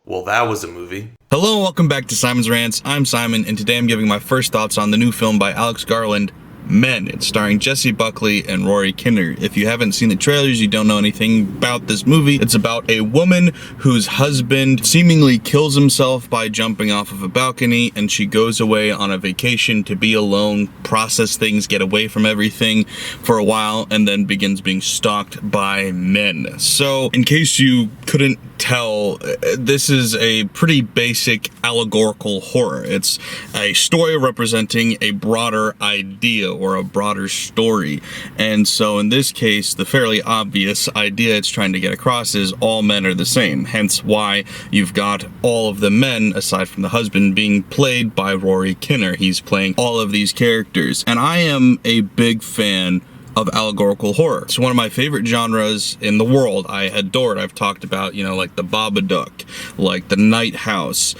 Well, that was a movie. Hello and welcome back to Simon's Rants. I'm Simon, and today I'm giving my first thoughts on the new film by Alex Garland, Men. It's starring Jessie Buckley and Rory Kinnear. If you haven't seen the trailers, you don't know anything about this movie. It's about a woman whose husband seemingly kills himself by jumping off of a balcony, and she goes away on a vacation to be alone, process things, get away from everything for a while, and then begins being stalked by men. So, in case you couldn't tell, this is a pretty basic allegorical horror. It's a story representing a broader idea or a broader story. And so in this case, the fairly obvious idea it's trying to get across is all men are the same. Hence why you've got all of the men, aside from the husband, being played by Rory Kinnear. He's playing all of these characters. And I am a big fan of allegorical horror. It's one of my favorite genres in the world. I adore it. I've talked about, like the Babadook, like the Night House,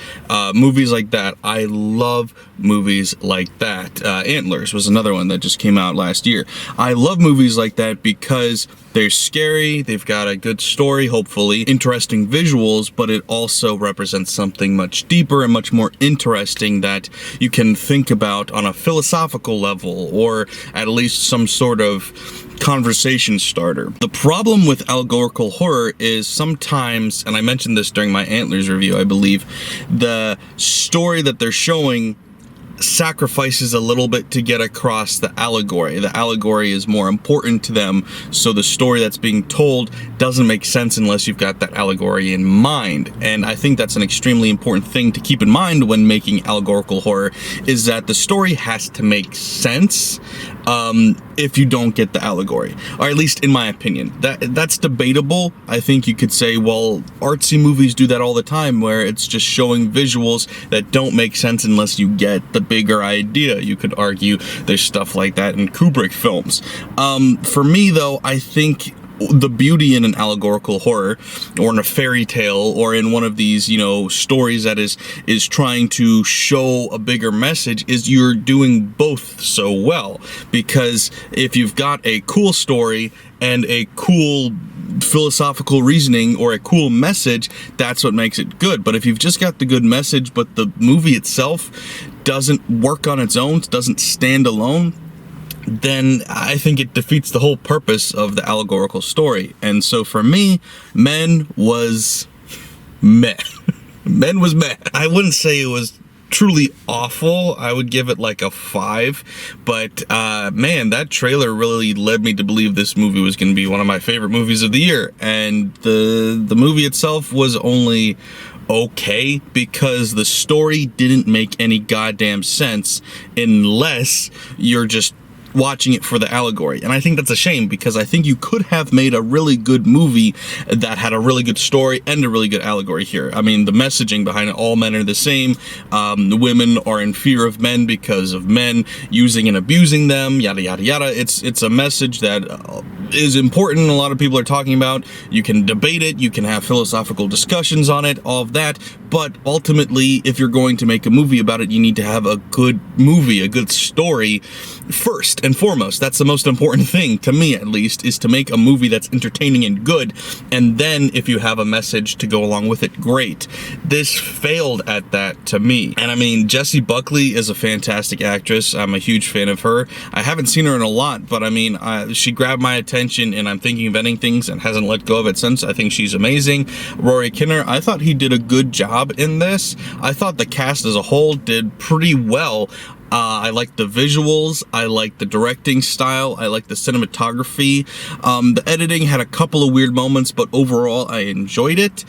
movies like that. I love movies like that. Antlers was another one that just came out last year. I love movies like that because they're scary, they've got a good story, hopefully, interesting visuals, but it also represents something much deeper and much more interesting that you can think about on a philosophical level, or at least some sort of conversation starter. The problem with allegorical horror is sometimes, and I mentioned this during my Antlers review, I believe, the story that they're showing sacrifices a little bit to get across the allegory. The allegory is more important to them, so the story that's being told doesn't make sense unless you've got that allegory in mind. And I think that's an extremely important thing to keep in mind when making allegorical horror, is that the story has to make sense if you don't get the allegory, or at least in my opinion. That's debatable. I think you could say, well, artsy movies do that all the time, where it's just showing visuals that don't make sense unless you get the bigger idea. You could argue there's stuff like that in Kubrick films. For me, though, I think the beauty in an allegorical horror, or in a fairy tale, or in one of these, stories that is trying to show a bigger message, is you're doing both so well. Because if you've got a cool story and a cool philosophical reasoning or a cool message, that's what makes it good. But if you've just got the good message, but the movie itself doesn't work on its own, doesn't stand alone, then I think it defeats the whole purpose of the allegorical story. And so for me, Men was meh. Men was meh. I wouldn't say it was truly awful. I would give it like a 5, but man, that trailer really led me to believe this movie was going to be one of my favorite movies of the year. And the movie itself was only okay because the story didn't make any goddamn sense unless you're just watching it for the allegory. And I think that's a shame, because I think you could have made a really good movie that had a really good story and a really good allegory here. I mean, the messaging behind it, all men are the same, the women are in fear of men because of men using and abusing them, yada yada yada. It's a message that is important, a lot of people are talking about. You can debate it, you can have philosophical discussions on it, all of that, but ultimately, if you're going to make a movie about it, you need to have a good movie, a good story first and foremost. That's the most important thing, to me at least, is to make a movie that's entertaining and good, and then if you have a message to go along with it, great. This failed at that to me. And I mean, Jessie Buckley is a fantastic actress. I'm a huge fan of her. I haven't seen her in a lot, but I mean, she grabbed my attention, and I'm thinking of ending things and hasn't let go of it since. I think she's amazing. Rory Kinnear, I thought he did a good job in this. I thought the cast as a whole did pretty well. I like the visuals, I like the directing style, I like the cinematography. The editing had a couple of weird moments, but overall I enjoyed it.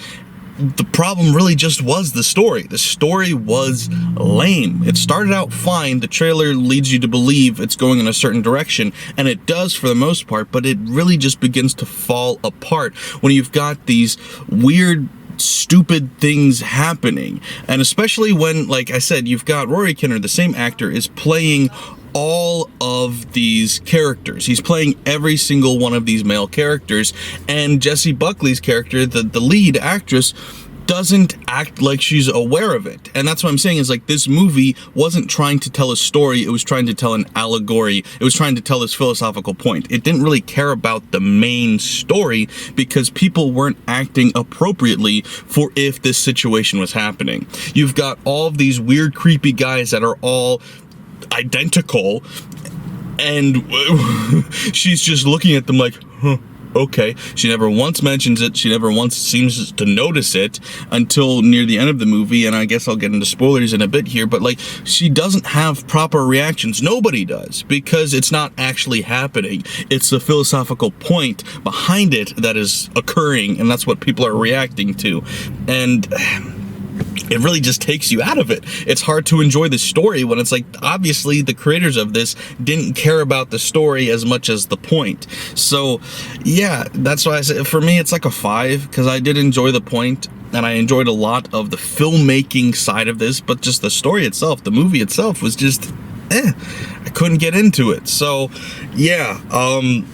The problem really just was the story. The story was lame. It started out fine. The trailer leads you to believe it's going in a certain direction, and it does for the most part, but it really just begins to fall apart when you've got these weird, stupid things happening. And especially when, like I said, you've got Rory Kinnear, the same actor, is playing all of these characters. He's playing every single one of these male characters, and Jessie Buckley's character, the lead actress, doesn't act like she's aware of it. And that's what I'm saying is like this movie wasn't trying to tell a story, it was trying to tell an allegory. It was trying to tell this philosophical point. It didn't really care about the main story because people weren't acting appropriately for if this situation was happening. You've got all of these weird, creepy guys that are all identical, and she's just looking at them like, huh, okay. She never once mentions it. She never once seems to notice it until near the end of the movie, and I guess I'll get into spoilers in a bit here, but like, she doesn't have proper reactions. Nobody does, because it's not actually happening. It's the philosophical point behind it that is occurring, and that's what people are reacting to. And it really just takes you out of it. It's hard to enjoy the story when it's like, obviously the creators of this didn't care about the story as much as the point. So yeah, that's why I say for me it's like a 5, because I did enjoy the point and I enjoyed a lot of the filmmaking side of this, but just the story itself, the movie itself was just I couldn't get into it. So yeah,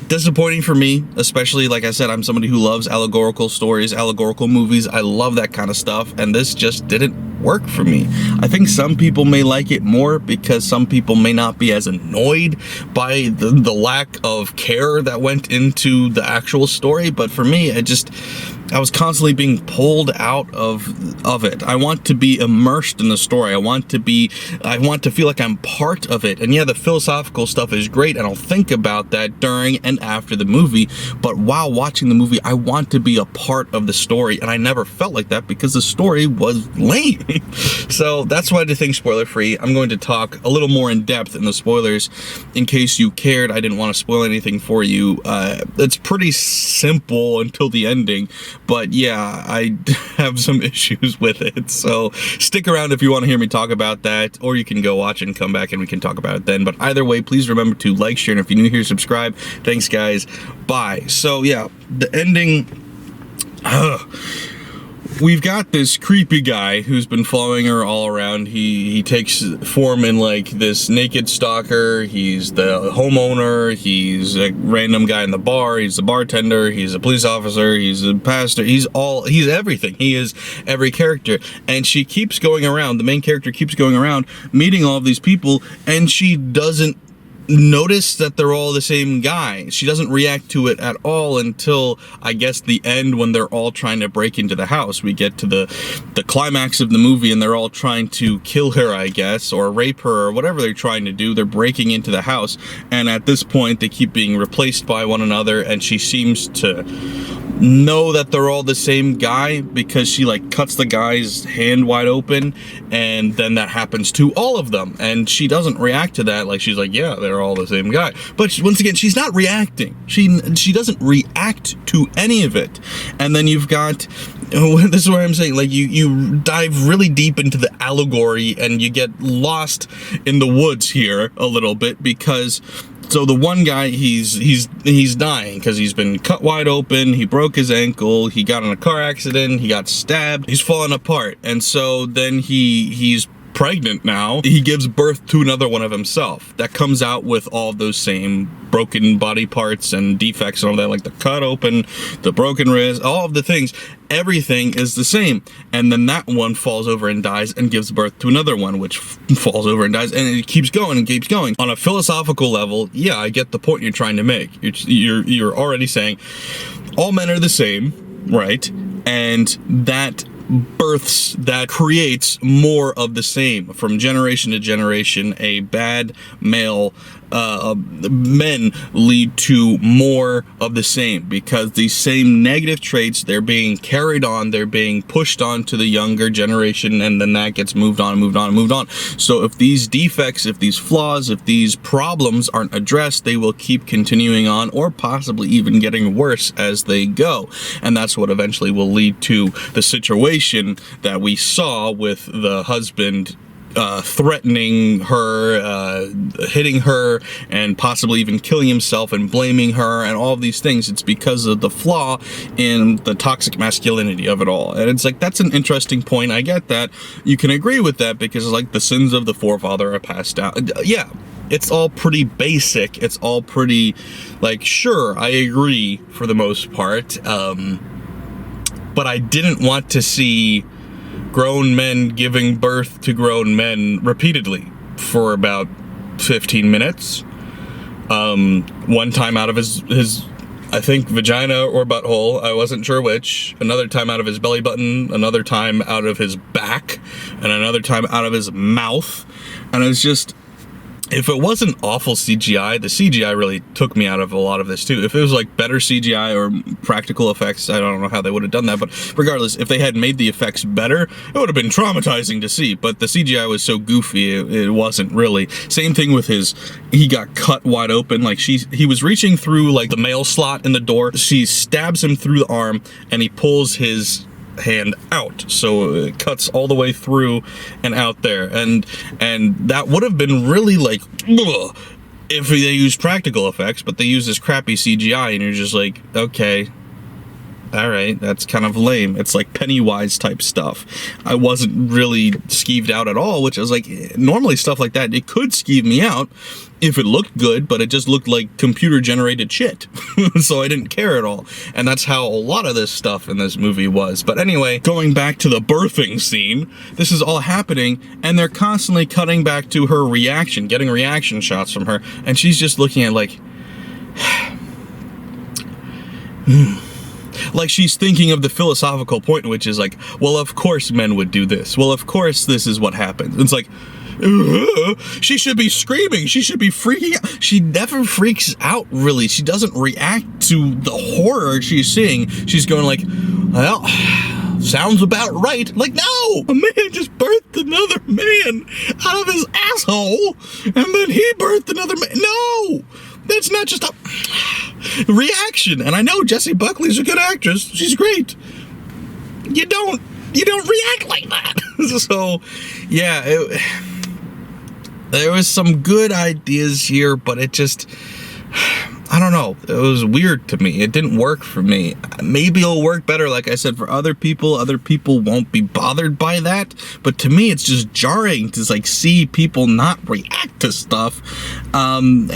disappointing for me, especially, like I said, I'm somebody who loves allegorical stories, allegorical movies. I love that kind of stuff, and this just didn't work for me. I think some people may like it more because some people may not be as annoyed by the lack of care that went into the actual story, but for me, I was constantly being pulled out of it. I want to be immersed in the story. I want to feel like I'm part of it. And yeah, the philosophical stuff is great, and I'll think about that during and after the movie, but while watching the movie, I want to be a part of the story, and I never felt like that because the story was lame. So that's why I did things spoiler free. I'm going to talk a little more in depth in the spoilers in case you cared. I didn't want to spoil anything for you. It's pretty simple until the ending, but yeah, I have some issues with it. So stick around if you want to hear me talk about that, or you can go watch and come back and we can talk about it then. But either way, please remember to like, share, and if you're new here, subscribe. Thanks, guys. Bye. So yeah, the ending. We've got this creepy guy who's been following her all around. He takes form in like this naked stalker. He's the homeowner. He's a random guy in the bar. He's the bartender. He's a police officer. He's a pastor. He's everything. He is every character. And she keeps going around. The main character keeps going around, meeting all of these people, and she doesn't notice that they're all the same guy. She doesn't react to it at all until, I guess, the end, when they're all trying to break into the house. We get to the climax of the movie and they're all trying to kill her, I guess, or rape her, or whatever they're trying to do. They're breaking into the house, and at this point they keep being replaced by one another, and she seems to know that they're all the same guy because she like cuts the guy's hand wide open, and then that happens to all of them, and she doesn't react to that. Like, she's like, yeah, they're all the same guy, but once again, she's not reacting. She doesn't react to any of it. And then you've got, this is what I'm saying, like you dive really deep into the allegory and you get lost in the woods here a little bit, because so the one guy, he's dying because he's been cut wide open. He broke his ankle. He got in a car accident. He got stabbed. He's falling apart. And so then he's pregnant now. He gives birth to another one of himself that comes out with all those same broken body parts and defects and all that, like the cut open, the broken wrist, all of the things. Everything is the same. And then that one falls over and dies and gives birth to another one, which falls over and dies, and it keeps going and keeps going. On a philosophical level, yeah, I get the point you're trying to make. You're already saying all men are the same, right? And that creates more of the same from generation to generation. A bad male men lead to more of the same, because these same negative traits, they're being carried on, they're being pushed on to the younger generation, and then that gets moved on. So if these defects, if these flaws, if these problems aren't addressed, they will keep continuing on, or possibly even getting worse as they go. And that's what eventually will lead to the situation that we saw with the husband threatening her, hitting her, and possibly even killing himself and blaming her, and all of these things. It's because of the flaw in the toxic masculinity of it all. And it's like, that's an interesting point. I get that. You can agree with that because, like, the sins of the forefather are passed down. Yeah, it's all pretty basic. It's all pretty, like, sure, I agree for the most part. but I didn't want to see grown men giving birth to grown men repeatedly for about 15 minutes. One time out of his I think vagina or butthole, I wasn't sure which. Another time out of his belly button, another time out of his back, and another time out of his mouth. And it was just, if it wasn't awful CGI, the CGI really took me out of a lot of this too. If it was like better CGI or practical effects, I don't know how they would have done that, but regardless, if they had made the effects better, it would have been traumatizing to see. But the CGI was so goofy, it wasn't really. Same thing with he got cut wide open. Like he was reaching through like the mail slot in the door. She stabs him through the arm and he pulls his hand out, so it cuts all the way through and out there, and that would have been really like, ugh, if they used practical effects, but they use this crappy CGI, and you're just like, okay, all right, that's kind of lame. It's like Pennywise type stuff. I wasn't really skeeved out at all, which I was like, normally stuff like that, it could skeeve me out if it looked good, but it just looked like computer generated shit. So I didn't care at all. And that's how a lot of this stuff in this movie was. But anyway, going back to the birthing scene, this is all happening and they're constantly cutting back to her reaction, getting reaction shots from her. And she's just looking at like, like she's thinking of the philosophical point, which is like, well, of course men would do this. Well, of course this is what happens. It's like, she should be screaming. She should be freaking out. She never freaks out, really. She doesn't react to the horror she's seeing. She's going like, well, sounds about right. Like, no, a man just birthed another man out of his asshole, and then he birthed another man. No, that's not just a reaction. And I know Jessie Buckley's a good actress. She's great. You don't react like that. So, yeah, there was some good ideas here, but it just, I don't know, it was weird to me. It didn't work for me. Maybe it'll work better, like I said, for other people. Other people won't be bothered by that, but to me it's just jarring to like see people not react to stuff, and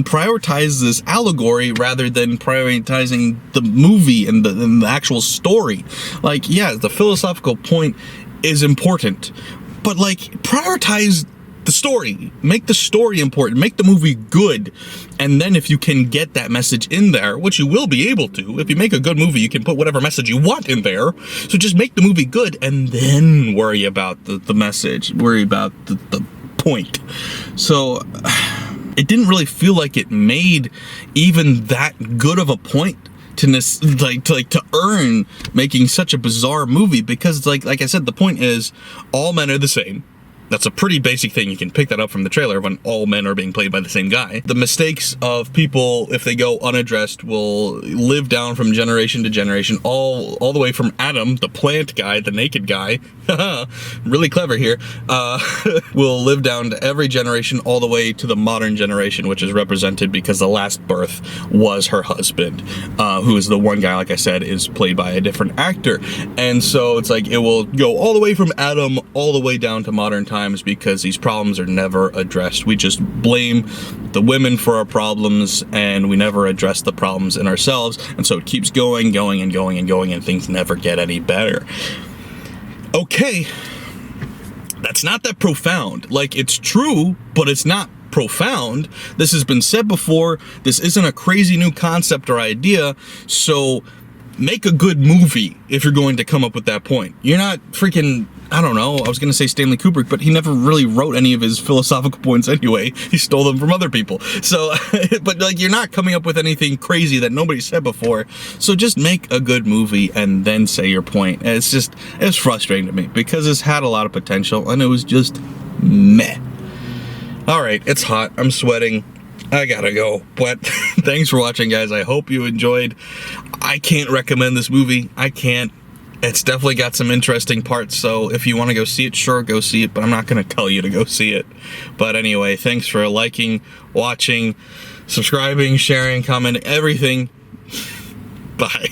prioritize this allegory rather than prioritizing the movie and the actual story. Like, yeah, the philosophical point is important, but like, prioritize the story. Make the story important. Make the movie good. And then if you can get that message in there, which you will be able to, if you make a good movie, you can put whatever message you want in there. So just make the movie good and then worry about the message. Worry about the point. So it didn't really feel like it made even that good of a point to earn making such a bizarre movie, because like I said, the point is all men are the same. That's a pretty basic thing. You can pick that up from the trailer when all men are being played by the same guy. The mistakes of people, if they go unaddressed, will live down from generation to generation, all the way from Adam, the plant guy, the naked guy, really clever here, will live down to every generation, all the way to the modern generation, which is represented because the last birth was her husband, who is the one guy, like I said, is played by a different actor. And so it's like, it will go all the way from Adam all the way down to modern times, because these problems are never addressed. We just blame the women for our problems, and we never address the problems in ourselves, and so it keeps going, and things never get any better. Okay, that's not that profound. Like, it's true, but it's not profound. This has been said before. This isn't a crazy new concept or idea, so make a good movie if you're going to come up with that point. You're not freaking, I don't know, I was going to say Stanley Kubrick, but he never really wrote any of his philosophical points anyway. He stole them from other people. So, but like, you're not coming up with anything crazy that nobody said before. So just make a good movie and then say your point. And it's frustrating to me because it's had a lot of potential and it was just meh. All right, it's hot. I'm sweating. I gotta go, but thanks for watching, guys. I hope you enjoyed. I can't recommend this movie. I can't. It's definitely got some interesting parts, so if you want to go see it, sure, go see it, but I'm not going to tell you to go see it. But anyway, thanks for liking, watching, subscribing, sharing, commenting, everything. Bye.